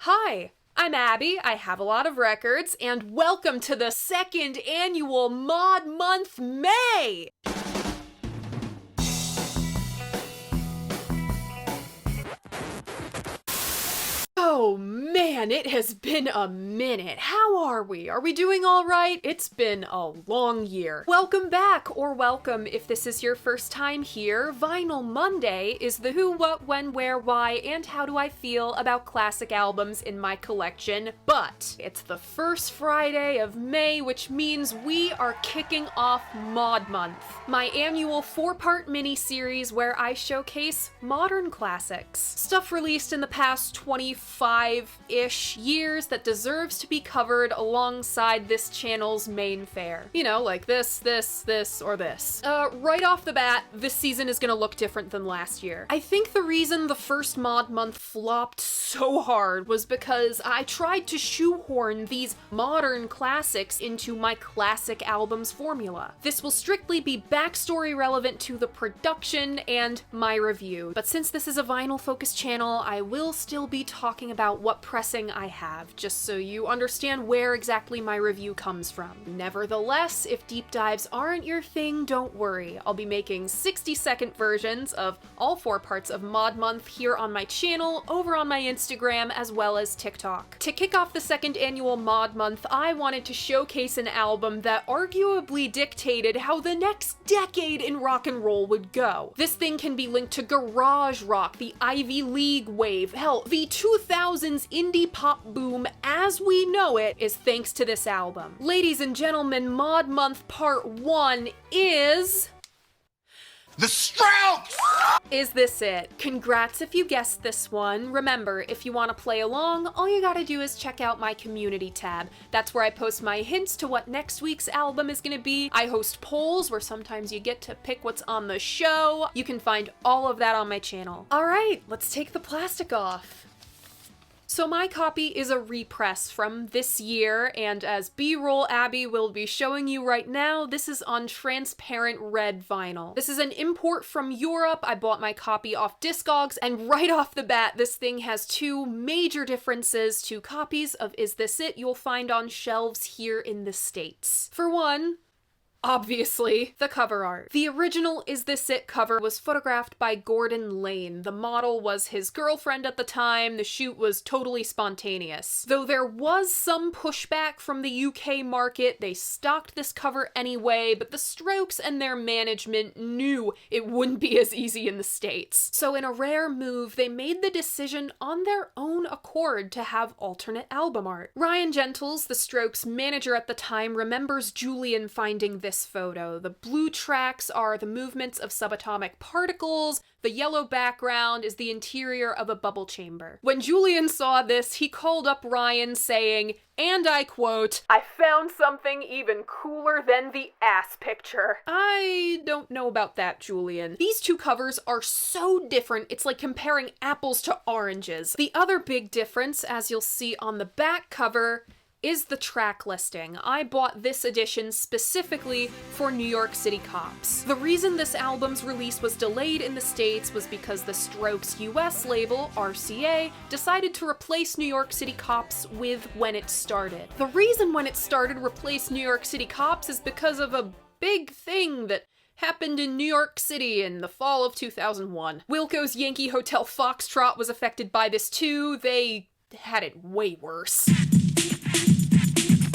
Hi, I'm Abby, I have a lot of records, and welcome to the second annual Mod Month May! Oh man, it has been a minute. How are we? Are we doing all right? It's been a long year. Welcome back, or welcome if this is your first time here. Vinyl Monday is the who, what, when, where, why, and how do I feel about classic albums in my collection, but it's the first Friday of May, which means we are kicking off Mod Month, my annual 4-part mini-series where I showcase modern classics. Stuff released in the past 25-ish years that deserves to be covered alongside this channel's main fare. You know, like this, or this. Right off the bat, this season is gonna look different than last year. I think the reason the first Mod Month flopped so hard was because I tried to shoehorn these modern classics into my classic albums formula. This will strictly be backstory relevant to the production and my review, but since this is a vinyl-focused channel, I will still be talking about what pressing I have, just so you understand where exactly my review comes from. Nevertheless, if deep dives aren't your thing, don't worry. I'll be making 60-second versions of all 4 parts of Mod Month here on my channel, over on my Instagram, as well as TikTok. To kick off the second annual Mod Month, I wanted to showcase an album that arguably dictated how the next decade in rock and roll would go. This thing can be linked to garage rock, the Ivy League wave, hell, the 2000s indie pop boom as we know it is thanks to this album. Ladies and gentlemen, Mod Month Part 1 is... The Strokes! Is This It? Congrats if you guessed this one. Remember, if you want to play along, all you gotta do is check out my community tab. That's where I post my hints to what next week's album is gonna be. I host polls where sometimes you get to pick what's on the show. You can find all of that on my channel. Alright, let's take the plastic off. So my copy is a repress from this year, and as B-roll Abby will be showing you right now, this is on transparent red vinyl. This is an import from Europe. I bought my copy off Discogs, and right off the bat, this thing has 2 major differences to copies of Is This It you'll find on shelves here in the States. For one, obviously, the cover art. The original Is This It cover was photographed by Gordon Lane. The model was his girlfriend at the time. The shoot was totally spontaneous. Though there was some pushback from the UK market, they stocked this cover anyway, but the Strokes and their management knew it wouldn't be as easy in the States. So in a rare move, they made the decision on their own accord to have alternate album art. Ryan Gentles, the Strokes manager at the time, remembers Julian finding this photo. The blue tracks are the movements of subatomic particles. The yellow background is the interior of a bubble chamber. When Julian saw this, he called up Ryan saying, and I quote, "I found something even cooler than the ass picture." I don't know about that, Julian. These 2 covers are so different, it's like comparing apples to oranges. The other big difference, as you'll see on the back cover, is the track listing. I bought this edition specifically for New York City Cops. The reason this album's release was delayed in the States was because the Strokes' US label, RCA, decided to replace New York City Cops with When It Started. The reason When It Started replaced New York City Cops is because of a big thing that happened in New York City in the fall of 2001. Wilco's Yankee Hotel Foxtrot was affected by this too. They had it way worse.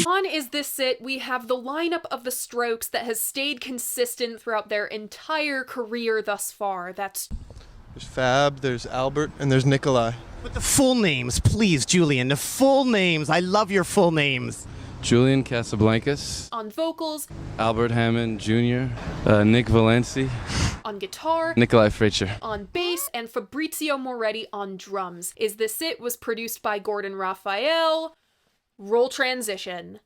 On Is This It, we have the lineup of the Strokes that has stayed consistent throughout their entire career thus far. There's Fab, there's Albert, and there's Nikolai. But the full names, please, Julian. The full names. I love your full names. Julian Casablancas. On vocals. Albert Hammond Jr. Nick Valenci. On guitar. Nikolai Fraiture. On bass, and Fabrizio Moretti on drums. Is This It was produced by Gordon Raphael. Roll transition.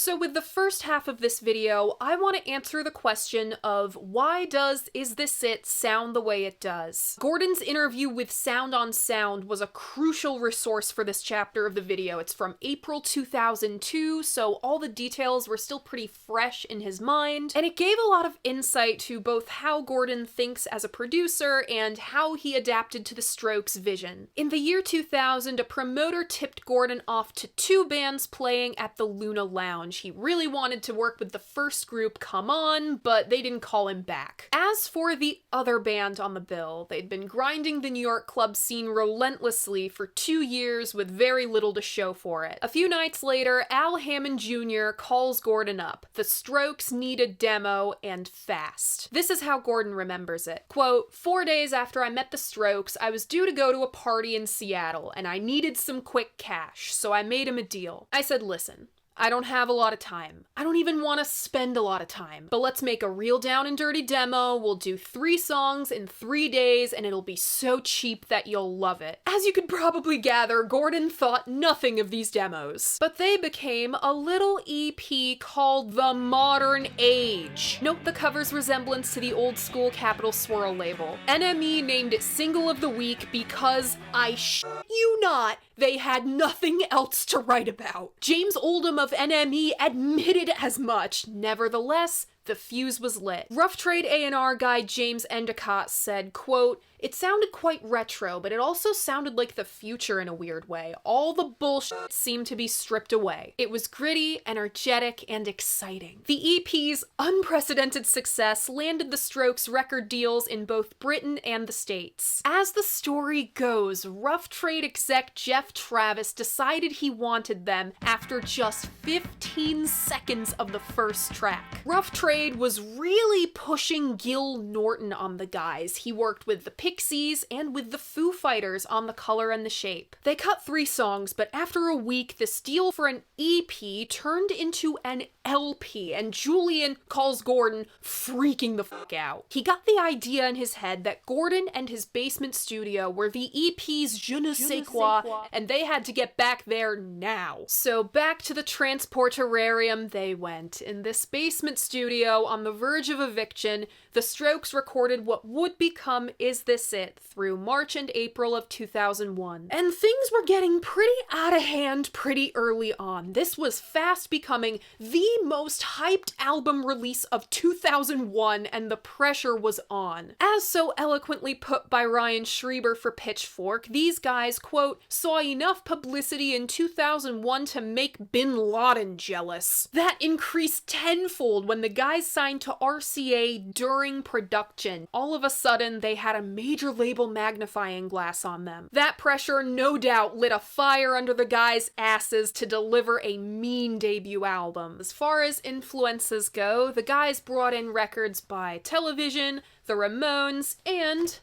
So with the first half of this video, I want to answer the question of why does Is This It sound the way it does? Gordon's interview with Sound on Sound was a crucial resource for this chapter of the video. It's from April 2002, so all the details were still pretty fresh in his mind, and it gave a lot of insight to both how Gordon thinks as a producer and how he adapted to the Strokes' vision. In the year 2000, a promoter tipped Gordon off to 2 bands playing at the Luna Lounge. He really wanted to work with the first group, Come On, but they didn't call him back. As for the other band on the bill, they'd been grinding the New York club scene relentlessly for 2 years with very little to show for it. A few nights later, Al Hammond Jr. calls Gordon up. The Strokes need a demo, and fast. This is how Gordon remembers it. Quote, 4 days after I met the Strokes, I was due to go to a party in Seattle, and I needed some quick cash, so I made him a deal. I said, listen, I don't have a lot of time. I don't even want to spend a lot of time. But let's make a real down and dirty demo. We'll do 3 songs in 3 days, and it'll be so cheap that you'll love it. As you could probably gather, Gordon thought nothing of these demos. But they became a little EP called The Modern Age. Note the cover's resemblance to the old school Capitol Swirl label. NME named it Single of the Week because, I shit you not, they had nothing else to write about. James Oldham of NME admitted as much. Nevertheless, the fuse was lit. Rough Trade A&R guy James Endicott said, quote, it sounded quite retro, but it also sounded like the future in a weird way. All the bullshit seemed to be stripped away. It was gritty, energetic, and exciting. The EP's unprecedented success landed the Strokes record deals in both Britain and the States. As the story goes, Rough Trade exec Jeff Travis decided he wanted them after just 15 seconds of the first track. Rough Trade was really pushing Gil Norton on the guys. He worked with the Pixies and with the Foo Fighters on The Color and the Shape. They cut 3 songs, but after a week, this deal for an EP turned into an LP, and Julian calls Gordon freaking the fuck out. He got the idea in his head that Gordon and his basement studio were the EP's je ne sais quoi, and they had to get back there now. So back to the Transporterarium they went. In this basement studio on the verge of eviction, the Strokes recorded what would become Is This It through March and April of 2001. And things were getting pretty out of hand pretty early on. This was fast becoming the most hyped album release of 2001, and the pressure was on. As so eloquently put by Ryan Schreiber for Pitchfork, these guys, quote, saw enough publicity in 2001 to make Bin Laden jealous. That increased tenfold when the guys signed to RCA during production. All of a sudden, they had a major label magnifying glass on them. That pressure no doubt lit a fire under the guys' asses to deliver a mean debut album. As far as influences go, the guys brought in records by Television, the Ramones, and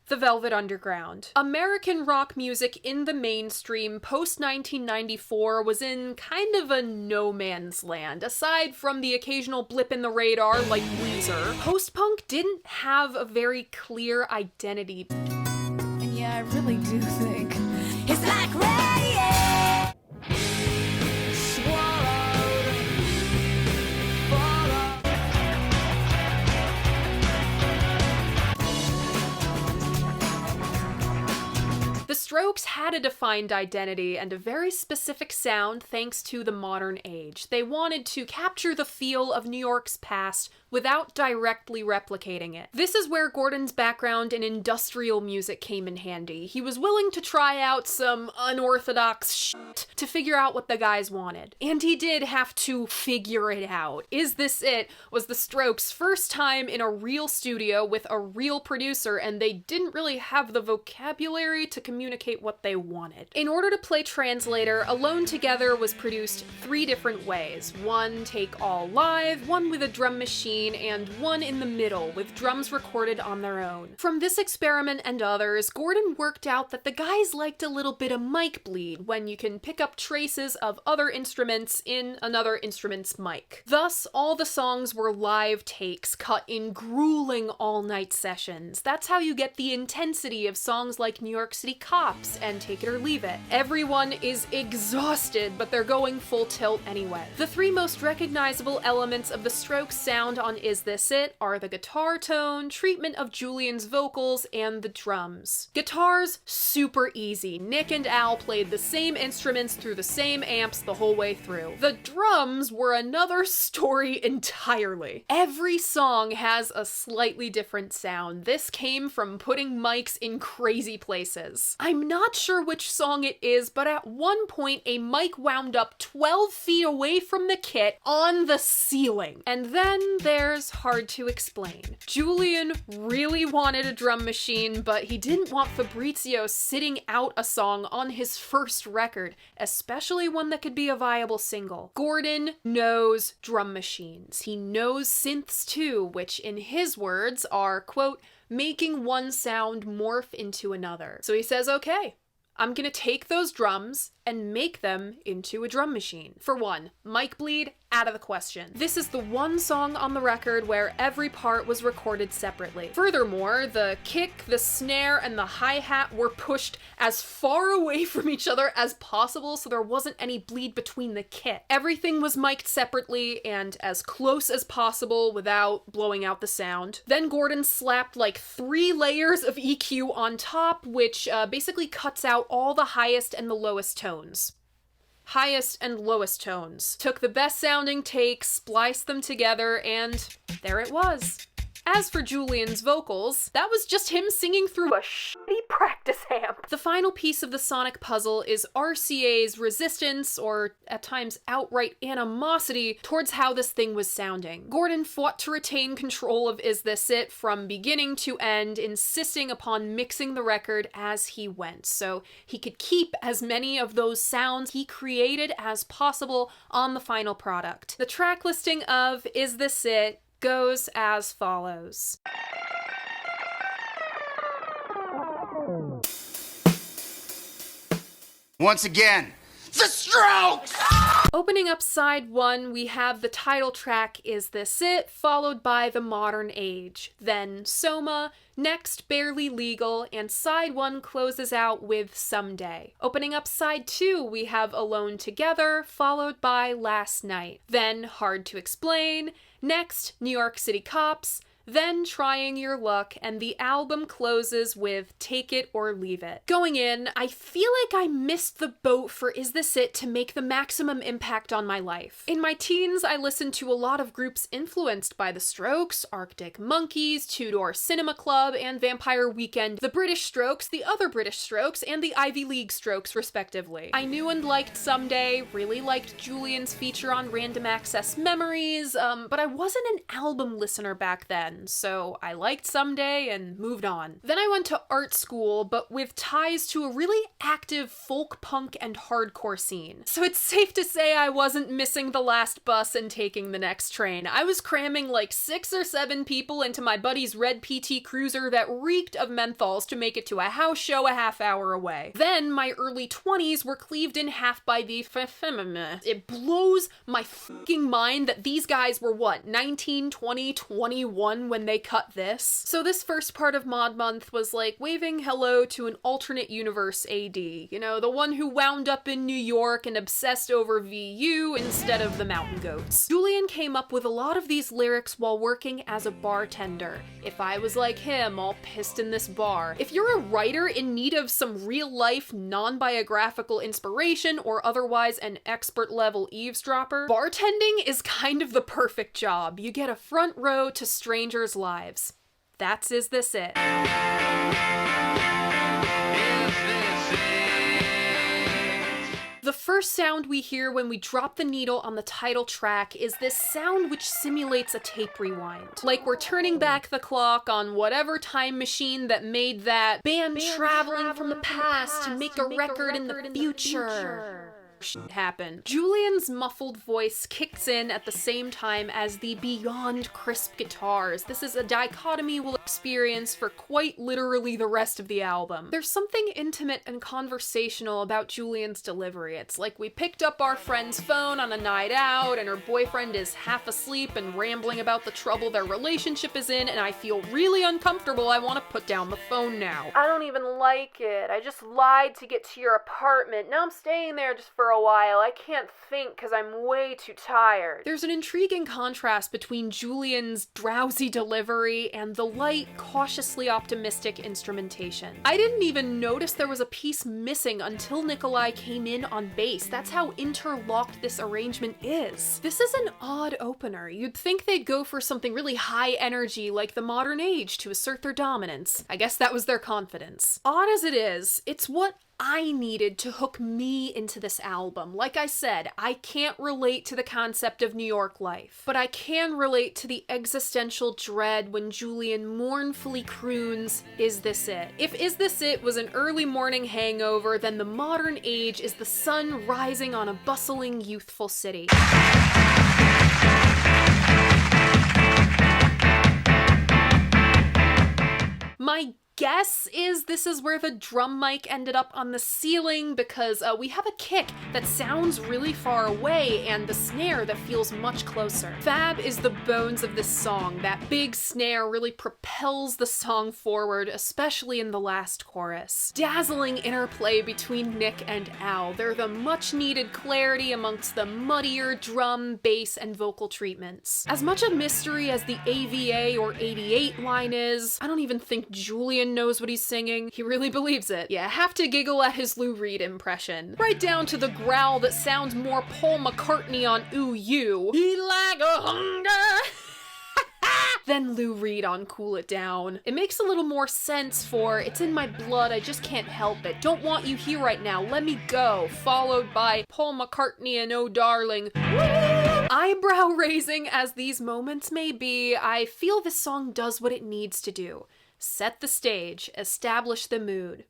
the Velvet Underground. American rock music in the mainstream post-1994 was in kind of a no man's land. Aside from the occasional blip in the radar like Weezer, post-punk didn't have a very clear identity. And yeah, I really do think it's like rain. Swallowed, followed. The Strokes had a defined identity and a very specific sound thanks to the modern age. They wanted to capture the feel of New York's past without directly replicating it. This is where Gordon's background in industrial music came in handy. He was willing to try out some unorthodox shit to figure out what the guys wanted. And he did have to figure it out. Is This It was the Strokes' first time in a real studio with a real producer, and they didn't really have the vocabulary to communicate what they wanted. In order to play translator, Alone Together was produced 3 different ways. One take all live, one with a drum machine, machine and one in the middle, with drums recorded on their own. From this experiment and others, Gordon worked out that the guys liked a little bit of mic bleed, when you can pick up traces of other instruments in another instrument's mic. Thus, all the songs were live takes cut in grueling all-night sessions. That's how you get the intensity of songs like New York City Cops and Take It or Leave It. Everyone is exhausted, but they're going full tilt anyway. The three most recognizable elements of the Strokes sound on Is This It are the guitar tone, treatment of Julian's vocals, and the drums. Guitars, super easy. Nick and Al played the same instruments through the same amps the whole way through. The drums were another story entirely. Every song has a slightly different sound. This came from putting mics in crazy places. I'm not sure which song it is, but at one point a mic wound up 12 feet away from the kit on the ceiling. And then there's Hard to Explain. Julian really wanted a drum machine, but he didn't want Fabrizio sitting out a song on his first record, especially one that could be a viable single. Gordon knows drum machines. He knows synths too, which in his words are, quote, making one sound morph into another. So he says, okay, I'm gonna take those drums and make them into a drum machine. For one, mic bleed, out of the question. This is the one song on the record where every part was recorded separately. Furthermore, the kick, the snare, and the hi-hat were pushed as far away from each other as possible so there wasn't any bleed between the kit. Everything was mic'd separately and as close as possible without blowing out the sound. Then Gordon slapped like 3 layers of EQ on top, which basically cuts out all the highest and the lowest tones. Highest and lowest tones. Took the best sounding takes, spliced them together, and there it was. As for Julian's vocals, that was just him singing through a shitty practice amp. The final piece of the sonic puzzle is RCA's resistance, or at times outright animosity, towards how this thing was sounding. Gordon fought to retain control of Is This It from beginning to end, insisting upon mixing the record as he went, so he could keep as many of those sounds he created as possible on the final product. The track listing of Is This It goes as follows. Once again, the Strokes! Opening up side 1, we have the title track Is This It, followed by The Modern Age, then Soma, next Barely Legal, and side 1 closes out with Someday. Opening up side 2, we have Alone Together, followed by Last Night, then Hard to Explain, next New York City Cops, then Trying Your Luck, and the album closes with Take It or Leave It. Going in, I feel like I missed the boat for Is This It to make the maximum impact on my life. In my teens, I listened to a lot of groups influenced by The Strokes, Arctic Monkeys, Two Door Cinema Club, and Vampire Weekend, the British Strokes, the other British Strokes, and the Ivy League Strokes, respectively. I knew and liked Someday, really liked Julian's feature on Random Access Memories, but I wasn't an album listener back then. So I liked Someday and moved on. Then I went to art school, but with ties to a really active folk punk and hardcore scene. So it's safe to say I wasn't missing the last bus and taking the next train. I was cramming like 6 or 7 people into my buddy's red PT Cruiser that reeked of menthols to make it to a house show a half hour away. Then my early 20s were cleaved in half by the It blows my fucking mind that these guys were what, 19, 20, 21 when they cut this. So this first part of Mod Month was like waving hello to an alternate universe AD. You know, the one who wound up in New York and obsessed over VU instead of the Mountain Goats. Julian came up with a lot of these lyrics while working as a bartender. If I was like him, all pissed in this bar. If you're a writer in need of some real-life, non-biographical inspiration or otherwise an expert-level eavesdropper, bartending is kind of the perfect job. You get a front row to strangers' lives. That's Is This It? The first sound we hear when we drop the needle on the title track is this sound which simulates a tape rewind. Like we're turning back the clock on whatever time machine that made that band traveling from the past to make a record in the future. shit happen. Julian's muffled voice kicks in at the same time as the beyond crisp guitars. This is a dichotomy we'll experience for quite literally the rest of the album. There's something intimate and conversational about Julian's delivery. It's like we picked up our friend's phone on a night out and her boyfriend is half asleep and rambling about the trouble their relationship is in, and I feel really uncomfortable. I want to put down the phone now. I don't even like it. I just lied to get to your apartment. Now I'm staying there just for a while. I can't think because I'm way too tired. There's an intriguing contrast between Julian's drowsy delivery and the light, cautiously optimistic instrumentation. I didn't even notice there was a piece missing until Nikolai came in on bass. That's how interlocked this arrangement is. This is an odd opener. You'd think they'd go for something really high energy like the modern age to assert their dominance. I guess that was their confidence. Odd as it is, it's what I needed to hook me into this album. Like I said, I can't relate to the concept of New York life, but I can relate to the existential dread when Julian mournfully croons, "Is this it?" If "Is This It" was an early morning hangover, then the modern age is the sun rising on a bustling, youthful city. My guess is this is where the drum mic ended up on the ceiling, because we have a kick that sounds really far away and the snare that feels much closer. Fab is the bones of this song. That big snare really propels the song forward, especially in the last chorus. Dazzling interplay between Nick and Al. They're the much needed clarity amongst the muddier drum, bass, and vocal treatments. As much a mystery as the AVA or 88 line is, I don't even think Julian knows what he's singing. He really believes it. Yeah, have to giggle at his Lou Reed impression. Right down to the growl that sounds more Paul McCartney on Ooh You. He like a hunger. Then Lou Reed on Cool It Down. It makes a little more sense for "It's in my blood, I just can't help it. Don't want you here right now, let me go," followed by Paul McCartney and "Oh Darling." Eyebrow raising as these moments may be, I feel this song does what it needs to do. Set the stage, establish the mood.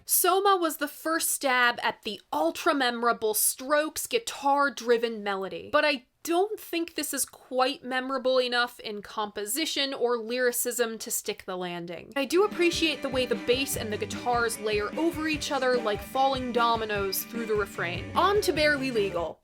Soma was the first stab at the ultra-memorable Strokes guitar-driven melody, but I don't think this is quite memorable enough in composition or lyricism to stick the landing. I do appreciate the way the bass and the guitars layer over each other like falling dominoes through the refrain. On to Barely Legal.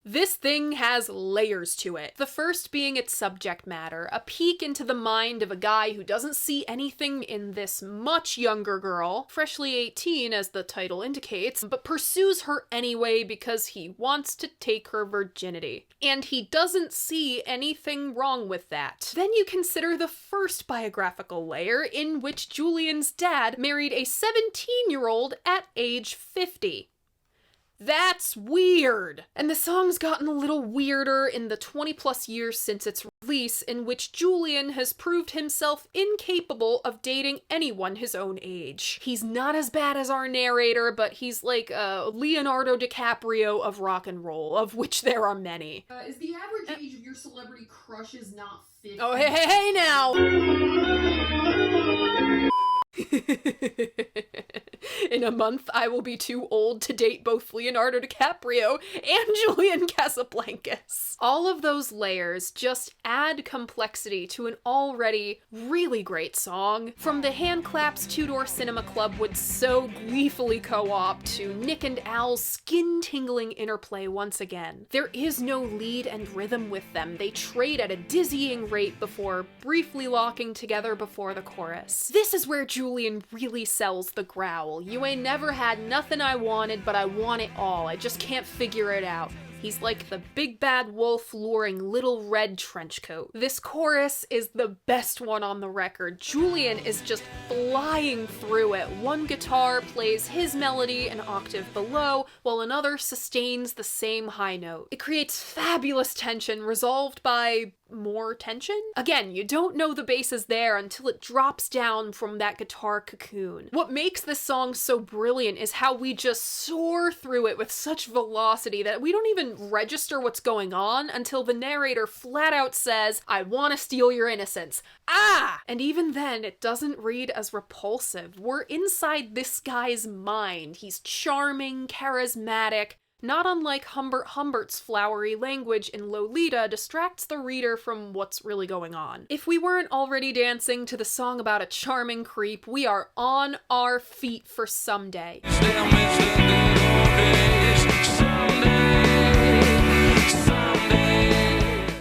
This thing has layers to it. The first being its subject matter, a peek into the mind of a guy who doesn't see anything in this much younger girl, freshly 18 as the title indicates, but pursues her anyway because he wants to take her virginity. And he doesn't see anything wrong with that. Then you consider the first biographical layer, in which Julian's dad married a 17-year-old at age 50. That's weird! And the song's gotten a little weirder in the 20+ years since its release, in which Julian has proved himself incapable of dating anyone his own age. He's not as bad as our narrator, but he's like Leonardo DiCaprio of rock and roll, of which there are many. Is the average age of your celebrity crushes not 50? Oh, hey now! In a month, I will be too old to date both Leonardo DiCaprio and Julian Casablancas. All of those layers just add complexity to an already really great song. From the hand claps Two Door Cinema Club would so gleefully co-op to Nick and Al's skin-tingling interplay once again. There is no lead and rhythm with them. They trade at a dizzying rate before briefly locking together before the chorus. This is where Julian really sells the growl. "You ain't never had nothing I wanted, but I want it all. I just can't figure it out." He's like the big bad wolf luring Little Red Trenchcoat. This chorus is the best one on the record. Julian is just flying through it. One guitar plays his melody an octave below, while another sustains the same high note. It creates fabulous tension, resolved by more tension? Again, you don't know the bass is there until it drops down from that guitar cocoon. What makes this song so brilliant is how we just soar through it with such velocity that we don't even even register what's going on until the narrator flat out says, "I want to steal your innocence." Ah! And even then, it doesn't read as repulsive. We're inside this guy's mind. He's charming, charismatic. Not unlike Humbert Humbert's flowery language in Lolita distracts the reader from what's really going on. If we weren't already dancing to the song about a charming creep, we are on our feet for Someday.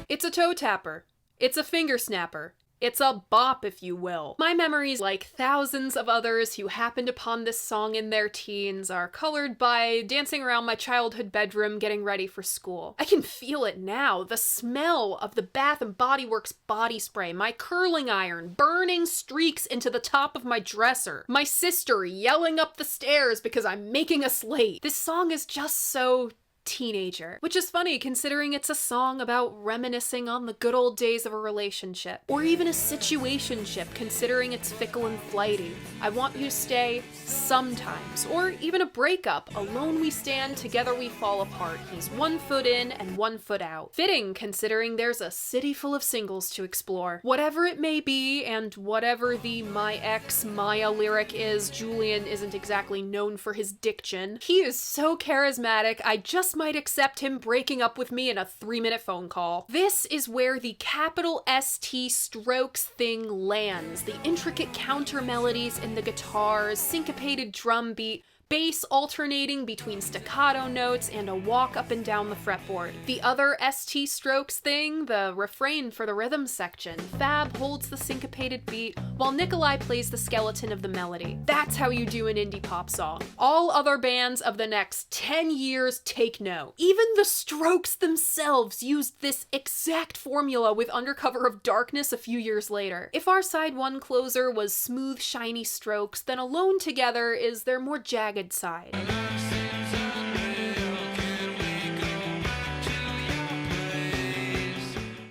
It's a toe tapper. It's a finger snapper. It's a bop, if you will. My memories, like thousands of others who happened upon this song in their teens, are colored by dancing around my childhood bedroom getting ready for school. I can feel it now, the smell of the Bath & Body Works body spray, my curling iron burning streaks into the top of my dresser, my sister yelling up the stairs because I'm making a slate. This song is just so teenager, which is funny considering it's a song about reminiscing on the good old days of a relationship, or even a situationship considering it's fickle and flighty. I want you to stay sometimes, or even a breakup. Alone we stand, together we fall apart. He's 1 foot in and 1 foot out. Fitting considering there's a city full of singles to explore. Whatever it may be, and whatever the My Ex Maya lyric is, Julian isn't exactly known for his diction. He is so charismatic, I just might accept him breaking up with me in a 3-minute phone call. This is where the capital ST Strokes thing lands. The intricate counter melodies in the guitars, syncopated drum beat, bass alternating between staccato notes, and a walk up and down the fretboard. The other ST Strokes thing, the refrain for the rhythm section. Fab holds the syncopated beat, while Nikolai plays the skeleton of the melody. That's how you do an indie pop song. All other bands of the next 10 years take note. Even the Strokes themselves used this exact formula with Undercover of Darkness a few years later. If our side one closer was smooth, shiny Strokes, then Alone Together is their more jagged side.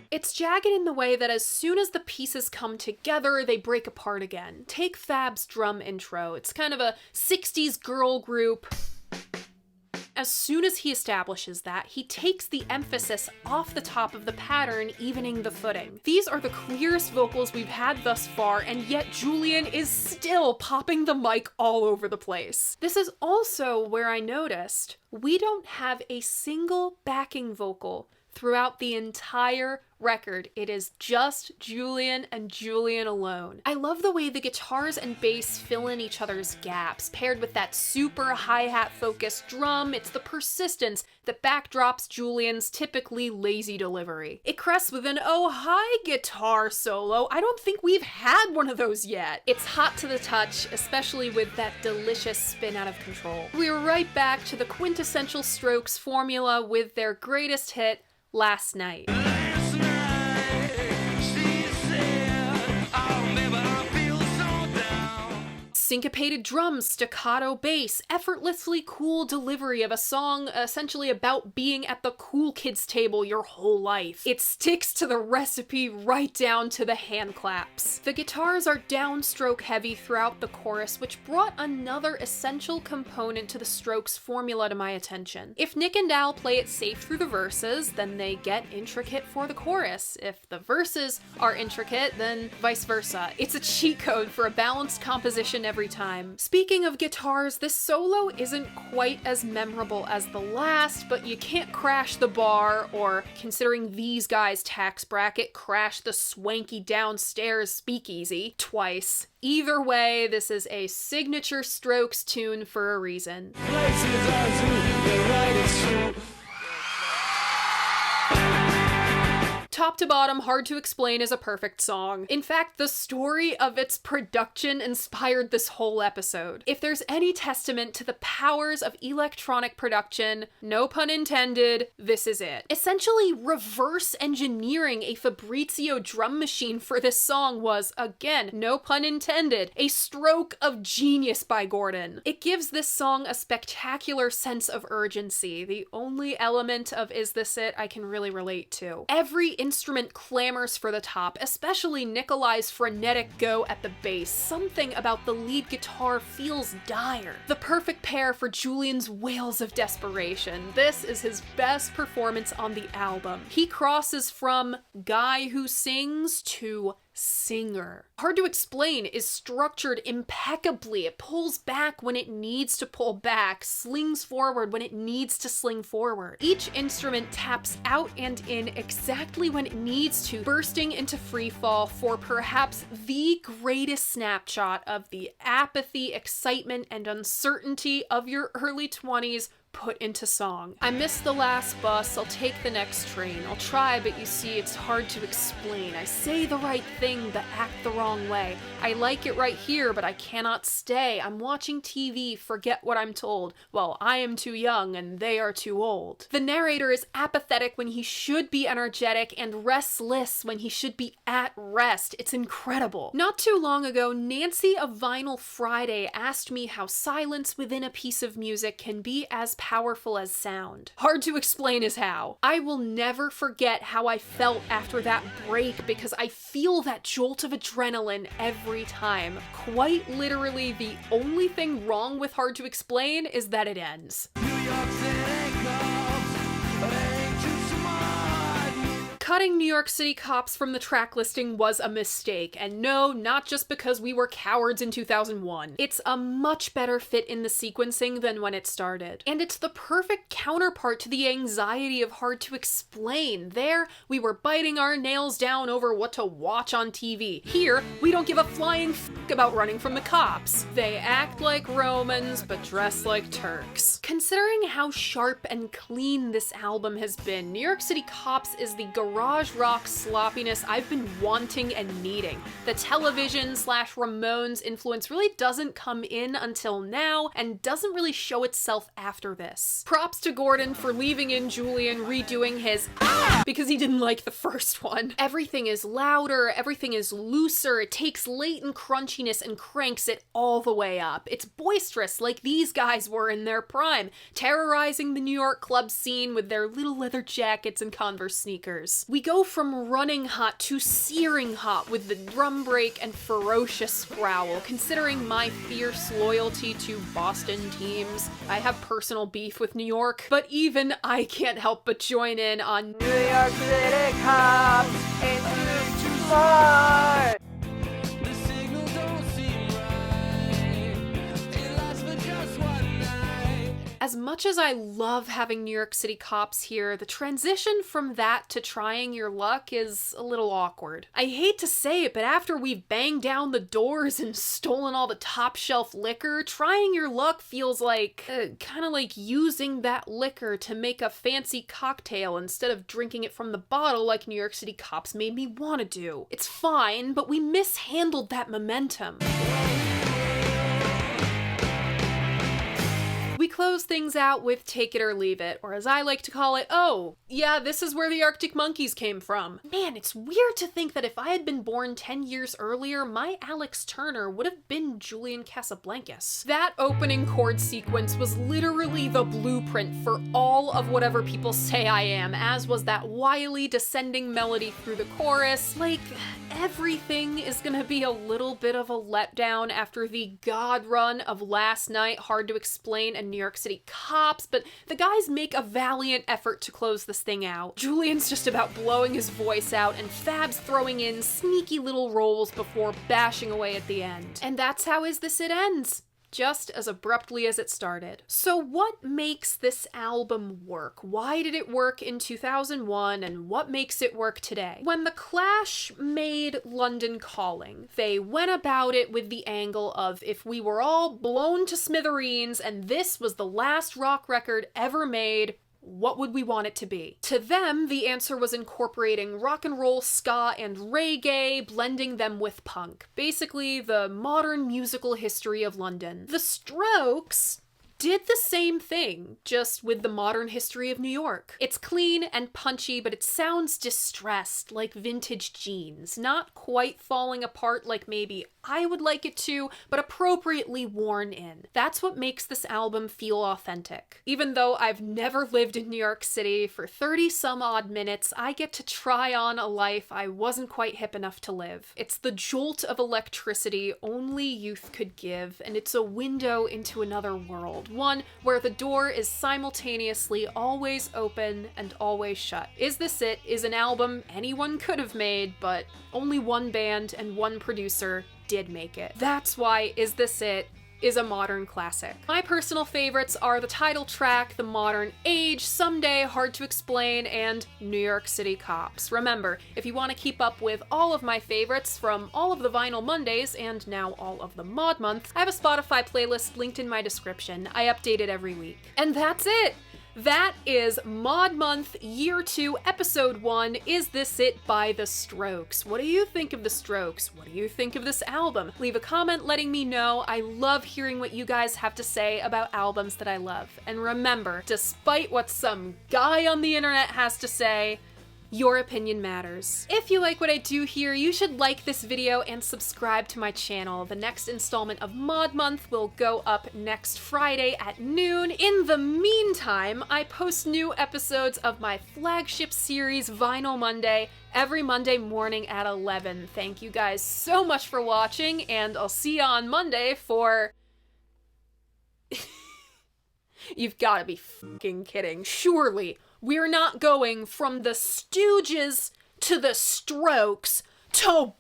It's jagged in the way that as soon as the pieces come together, they break apart again. Take Fab's drum intro. It's kind of a 60s girl group. As soon as he establishes that, he takes the emphasis off the top of the pattern, evening the footing. These are the clearest vocals we've had thus far, and yet Julian is still popping the mic all over the place. This is also where I noticed we don't have a single backing vocal throughout the entire record. It is just Julian and Julian alone. I love the way the guitars and bass fill in each other's gaps, paired with that super hi-hat focused drum. It's the persistence that backdrops Julian's typically lazy delivery. It crests with an "oh hi" guitar solo. I don't think we've had one of those yet. It's hot to the touch, especially with that delicious spin out of control. We're right back to the quintessential Strokes formula with their greatest hit, Last Night. Syncopated drums, staccato bass, effortlessly cool delivery of a song essentially about being at the cool kids table your whole life. It sticks to the recipe right down to the hand claps. The guitars are downstroke heavy throughout the chorus, which brought another essential component to the Strokes formula to my attention. If Nick and Al play it safe through the verses, then they get intricate for the chorus. If the verses are intricate, then vice versa. It's a cheat code for a balanced composition every time. Speaking of guitars, this solo isn't quite as memorable as the last, but you can't crash the bar, or considering these guys' tax bracket, crash the swanky downstairs speakeasy twice. Either way, this is a signature Strokes tune for a reason. Top to bottom, hard to explain is a perfect song. In fact, the story of its production inspired this whole episode. If there's any testament to the powers of electronic production, no pun intended, this is it. Essentially, reverse engineering a Fabrizio drum machine for this song was, again, no pun intended, a stroke of genius by Gordon. It gives this song a spectacular sense of urgency, the only element of Is This It I can really relate to. Every instrument clamors for the top, especially Nikolai's frenetic go at the bass. Something about the lead guitar feels dire. The perfect pair for Julian's wails of desperation. This is his best performance on the album. He crosses from guy who sings to singer. Hard to Explain is structured impeccably. It pulls back when it needs to pull back, slings forward when it needs to sling forward. Each instrument taps out and in exactly when it needs to, bursting into free fall for perhaps the greatest snapshot of the apathy, excitement, and uncertainty of your early 20s put into song. I missed the last bus, I'll take the next train. I'll try, but you see, it's hard to explain. I say the right thing, but act the wrong way. I like it right here, but I cannot stay. I'm watching TV, forget what I'm told. Well, I am too young, and they are too old. The narrator is apathetic when he should be energetic, and restless when he should be at rest. It's incredible. Not too long ago, Nancy of Vinyl Friday asked me how silence within a piece of music can be as powerful as sound. Hard to Explain is how. I will never forget how I felt after that break because I feel that jolt of adrenaline every time. Quite literally, the only thing wrong with Hard to Explain is that it ends. Cutting New York City Cops from the track listing was a mistake, and no, not just because we were cowards in 2001. It's a much better fit in the sequencing than when it started. And it's the perfect counterpart to the anxiety of Hard to Explain. There, we were biting our nails down over what to watch on TV. Here, we don't give a flying f*** about running from the cops. They act like Romans, but dress like Turks. Considering how sharp and clean this album has been, New York City Cops is the garage rock sloppiness I've been wanting and needing. The television/Ramones influence really doesn't come in until now and doesn't really show itself after this. Props to Gordon for leaving in Julian redoing his because he didn't like the first one. Everything is louder, everything is looser, it takes latent crunchiness and cranks it all the way up. It's boisterous like these guys were in their prime, terrorizing the New York club scene with their little leather jackets and Converse sneakers. We go from running hot to searing hot with the drum break and ferocious growl. Considering my fierce loyalty to Boston teams, I have personal beef with New York, but even I can't help but join in on New York City Cops ain't too smart. As much as I love having New York City Cops here, the transition from that to trying your luck is a little awkward. I hate to say it, but after we've banged down the doors and stolen all the top shelf liquor, trying your luck feels like, kind of like using that liquor to make a fancy cocktail instead of drinking it from the bottle like New York City Cops made me want to do. It's fine, but we mishandled that momentum. We close things out with Take It or Leave It, or as I like to call it, oh, yeah, this is where the Arctic Monkeys came from. Man, it's weird to think that if I had been born 10 years earlier, my Alex Turner would have been Julian Casablancas. That opening chord sequence was literally the blueprint for all of whatever people say I am, as was that wily descending melody through the chorus. Like, everything is gonna be a little bit of a letdown after the god run of Last Night, Hard to Explain, and New York City Cops, but the guys make a valiant effort to close this thing out. Julian's just about blowing his voice out, and Fab's throwing in sneaky little rolls before bashing away at the end. And that's how Is This It ends. Just as abruptly as it started. So what makes this album work? Why did it work in 2001 and what makes it work today? When The Clash made London Calling, they went about it with the angle of if we were all blown to smithereens and this was the last rock record ever made, what would we want it to be? To them, the answer was incorporating rock and roll, ska, and reggae, blending them with punk. Basically, the modern musical history of London. The Strokes did the same thing, just with the modern history of New York. It's clean and punchy, but it sounds distressed, like vintage jeans. Not quite falling apart like maybe I would like it to, but appropriately worn in. That's what makes this album feel authentic. Even though I've never lived in New York City, for 30 some odd minutes, I get to try on a life I wasn't quite hip enough to live. It's the jolt of electricity only youth could give, and it's a window into another world, one where the door is simultaneously always open and always shut. Is This It is an album anyone could have made, but only one band and one producer did make it. That's why Is This It is a modern classic. My personal favorites are the title track, The Modern Age, Someday, Hard to Explain, and New York City Cops. Remember, if you want to keep up with all of my favorites from all of the Vinyl Mondays and now all of the Mod Months, I have a Spotify playlist linked in my description. I update it every week. And that's it! That is Mod Month Year 2, Episode 1, Is This It by The Strokes. What do you think of The Strokes? What do you think of this album? Leave a comment letting me know. I love hearing what you guys have to say about albums that I love. And remember, despite what some guy on the internet has to say, your opinion matters. If you like what I do here, you should like this video and subscribe to my channel. The next installment of Mod Month will go up next Friday at noon. In the meantime, I post new episodes of my flagship series, Vinyl Monday, every Monday morning at 11. Thank you guys so much for watching, and I'll see you on Monday for... You've gotta be fucking kidding. Surely, we're not going from the Stooges to the Strokes to...